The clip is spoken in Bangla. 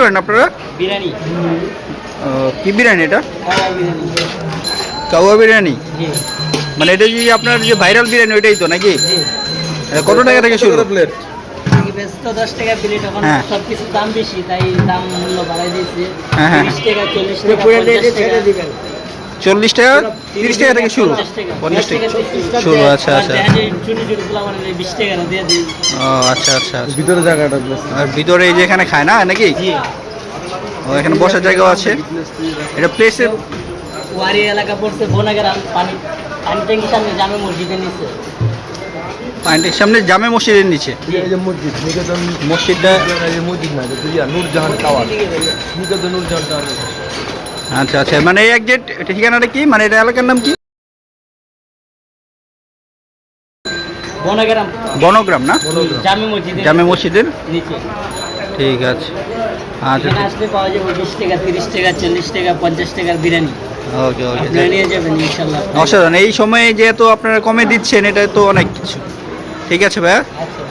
করেন আপনারা? বিরিয়ানি। কি বিরিয়ানি এটা? কাওয়া বিরিয়ানি। কাওয়া বিরিয়ানি, জি মানে এটা যে আপনার যে ভাইরাল বিরিয়ানি ওইটাই তো নাকি? জি। এটা কত টাকা থেকে শুরু? প্লেট? আগে বেচতো 10 টাকা প্লেট, এখন হ্যাঁ। সব কিছুর দাম বেশি, তাই দাম মূল্য বাড়াই দিয়েছে। হ্যাঁ, হ্যাঁ। 30 টাকা, 40 টাকা, 50 টাকা। 40 টাকা, 30 টাকা থেকে শুরু, 50 টাকা শুরু। আচ্ছা আর আচ্ছা। দেখা যায় চুনি চুনি গুলো মানে 20 টাকা দিয়ে দিই। ও আচ্ছা আচ্ছা আচ্ছা। ভিতরে জায়গাটা আর ভিতরে এই যে এখানে খায় না নাকি? জি। ও এখানে বসার জায়গাও আছে। এটা প্লেসের ওয়ারি এলাকা পড়ছে বনাগ্রাম, পানি পানি ট্যাঙ্কির সামনে জামে মসজিদের নিচে। পয়েন্টের সামনে জামে মসজিদের নিচে। এই যে মসজিদ, নিকেতন মসজিদটা এই মসজিদ না, এটা নূরজাহান টাওয়ার, নিকেতন নূরজাহান টাওয়ার। আচ্ছা আচ্ছা, মানে এই একজ্যাক্ট ঠিকানাটা কি, মানে এটা এলাকার নাম কি? বনাগ্রাম বনগ্রাম না? জামে মসজিদের জামে মসজিদের নিচে। ঠিক আছে। আচ্ছা এখানে আসলে পাওয়া যাবে 20 টাকা, 30 টাকা, 40 টাকা, 50 টাকার বিরিয়ানি। ওকে ওকে। আপনারা নিয়ে যাবেন ইনশাল্লাহ। অসাধারণ, এই সময়ে যেহেতু আপনারা কমে দিচ্ছেন এটা তো অনেক কিছু। ঠিক আছে ভাইয়া। আচ্ছা।